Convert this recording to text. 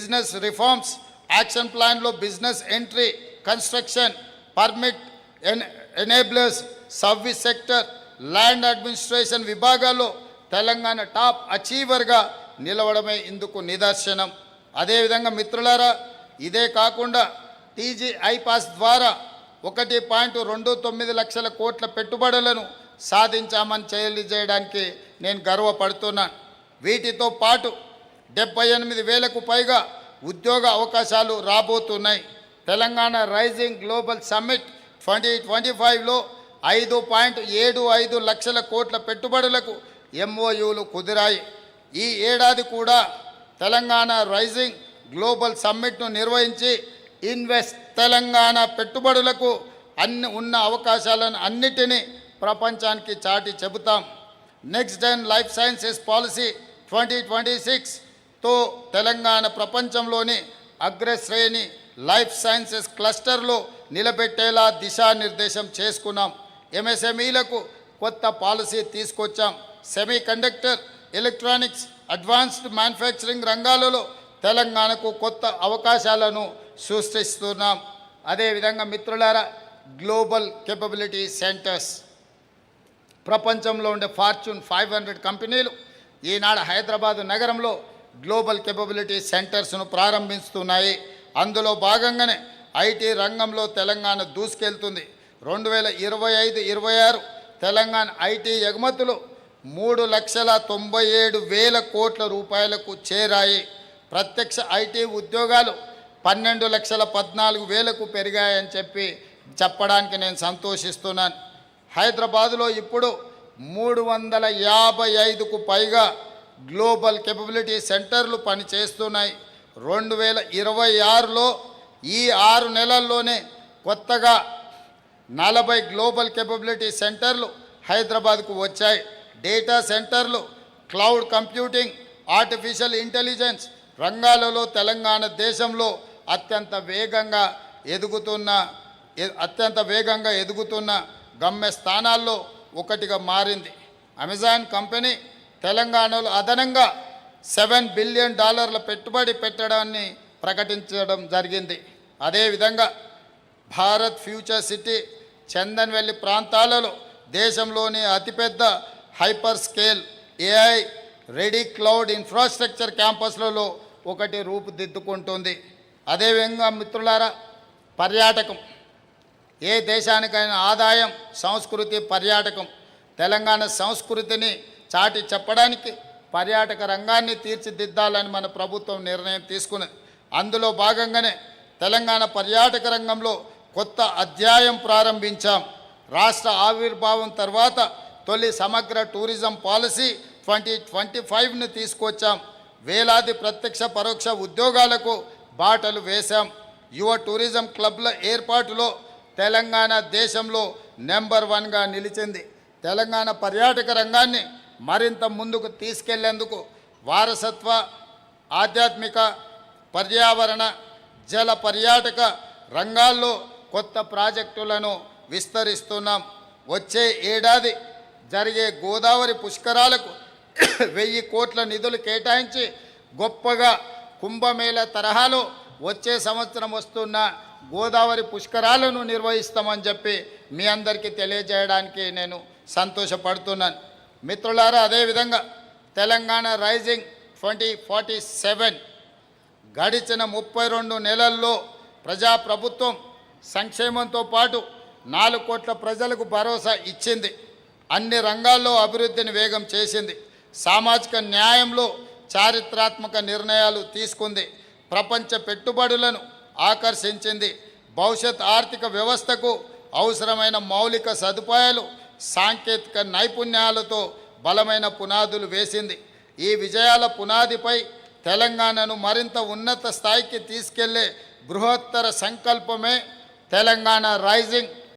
Business reforms action ప్లాన్లో business entry, construction, permit, enablers, service sector, land administration విభాగాల్లో Telangana top అచీవర్గా నిలవడమే ఇందుకు నిదర్శనం. అదేవిధంగా మిత్రులారా, ఇదే కాకుండా టీజీ ఐపాస్ ద్వారా 1.29 లక్షల కోట్ల పెట్టుబడులను సాధించామని తెలియజేయడానికి నేను గర్వపడుతున్నాను. వీటితో పాటు 78,000కు పైగా ఉద్యోగ అవకాశాలు రాబోతున్నాయి. తెలంగాణ రైజింగ్ గ్లోబల్ సమ్మిట్ 2025లో 5.75 లక్షల కోట్ల పెట్టుబడులకు ఎంఓయూలు కుదిరాయి. ఈ ఏడాది కూడా తెలంగాణ రైజింగ్ గ్లోబల్ సమ్మిట్ను నిర్వహించి ఇన్వెస్ట్ తెలంగాణ పెట్టుబడులకు ఉన్న అవకాశాలను అన్నిటినీ ప్రపంచానికి చాటి చెబుతాం. Next gen life sciences policy 2026తో తెలంగాణ ప్రపంచంలోని అగ్రశ్రేణి లైఫ్ సైన్సెస్ క్లస్టర్లో నిలబెట్టేలా దిశానిర్దేశం చేసుకున్నాం. ఎంఎస్ఎంఈలకు కొత్త పాలసీ తీసుకొచ్చాం. Semi conductor, electronics, advanced manufacturing రంగాలలో తెలంగాణకు కొత్త అవకాశాలను సృష్టిస్తున్నాం. అదేవిధంగా మిత్రులారా, గ్లోబల్ కేపబిలిటీ సెంటర్స్, ప్రపంచంలో ఉండే ఫార్చ్యూన్ 500 కంపెనీలు ఈనాడు హైదరాబాదు నగరంలో గ్లోబల్ కేపబిలిటీ సెంటర్స్ను ప్రారంభిస్తున్నాయి. అందులో భాగంగానే ఐటీ రంగంలో తెలంగాణ దూసుకెళ్తుంది. 2025-26 తెలంగాణ ఐటీ ఎగుమతులు 3,97,000 కోట్ల రూపాయలకు చేరాయి. ప్రత్యక్ష ఐటీ ఉద్యోగాలు 12,14,000కు పెరిగాయని చెప్పడానికి నేను సంతోషిస్తున్నాను. హైదరాబాదులో ఇప్పుడు 355కు పైగా గ్లోబల్ కేపబిలిటీ సెంటర్లు పనిచేస్తున్నాయి. 2026లో ఈ 6 నెలల్లోనే కొత్తగా 40 గ్లోబల్ కేపబిలిటీ సెంటర్లు హైదరాబాద్కు వచ్చాయి. డేటా సెంటర్లు, క్లౌడ్ కంప్యూటింగ్, ఆర్టిఫిషియల్ ఇంటెలిజెన్స్ రంగాలలో తెలంగాణ దేశంలో అత్యంత వేగంగా ఎదుగుతున్న గమ్యస్థానాల్లో ఒకటిగా మారింది. అమెజాన్ కంపెనీ తెలంగాణలో అదనంగా $7 బిలియన్ పెట్టుబడి పెట్టడాన్ని ప్రకటించడం జరిగింది. అదేవిధంగా భారత్ ఫ్యూచర్ సిటీ చందన్వెల్లి ప్రాంతాలలో దేశంలోని అతిపెద్ద hyper scale AI ready cloud infrastructure క్యాంపస్లలో ఒకటి రూపుదిద్దుకుంటుంది. అదేవిధంగా మిత్రులారా, పర్యాటకం ఏ దేశానికైనా ఆదాయం, సంస్కృతి, పర్యాటకం. తెలంగాణ సంస్కృతిని చాటి చెప్పడానికి పర్యాటక రంగాన్ని తీర్చిదిద్దాలని మన ప్రభుత్వం నిర్ణయం తీసుకున్నది. అందులో భాగంగానే తెలంగాణ పర్యాటక రంగంలో కొత్త అధ్యాయం ప్రారంభించాం. రాష్ట్ర ఆవిర్భావం తర్వాత తొలి సమగ్ర టూరిజం పాలసీ 2025ను తీసుకొచ్చాం. వేలాది ప్రత్యక్ష పరోక్ష ఉద్యోగాలకు బాటలు వేశాం. యువ టూరిజం క్లబ్ల ఏర్పాటులో తెలంగాణ దేశంలో నెంబర్ 1గా నిలిచింది. తెలంగాణ పర్యాటక రంగాన్ని మరింత ముందుకు తీసుకెళ్లేందుకు వారసత్వ, ఆధ్యాత్మిక, పర్యావరణ, జల పర్యాటక రంగాల్లో కొత్త ప్రాజెక్టులను విస్తరిస్తున్నాం. వచ్చే ఏడాది జరిగే గోదావరి పుష్కరాలకు 1000 కోట్ల నిధులు కేటాయించి గొప్పగా కుంభమేళ తరహాలో వచ్చే సంవత్సరం వస్తున్న గోదావరి పుష్కరాలను నిర్వహిస్తామని చెప్పి మీ అందరికీ తెలియజేయడానికి నేను సంతోషపడుతున్నాను. మిత్రులారా, అదేవిధంగా తెలంగాణ రైజింగ్ 2047 గడిచిన 32 నెలల్లో ప్రజాప్రభుత్వం సంక్షేమంతో పాటు 4 కోట్ల ప్రజలకు భరోసా ఇచ్చింది. అన్ని రంగాల్లో అభివృద్ధిని వేగం చేసింది. సామాజిక న్యాయంలో చారిత్రాత్మక నిర్ణయాలు తీసుకుంది. ప్రపంచ పెట్టుబడులను ఆకర్షించింది. భవిష్యత్ ఆర్థిక వ్యవస్థకు అవసరమైన మౌలిక సదుపాయాలు, సాంకేతిక నైపుణ్యాలతో బలమైన పునాదులు వేసింది. ఈ విజయాల పునాదిపై తెలంగాణను మరింత ఉన్నత స్థాయికి తీసుకెళ్లే బృహత్తర సంకల్పమే తెలంగాణ రైజింగ్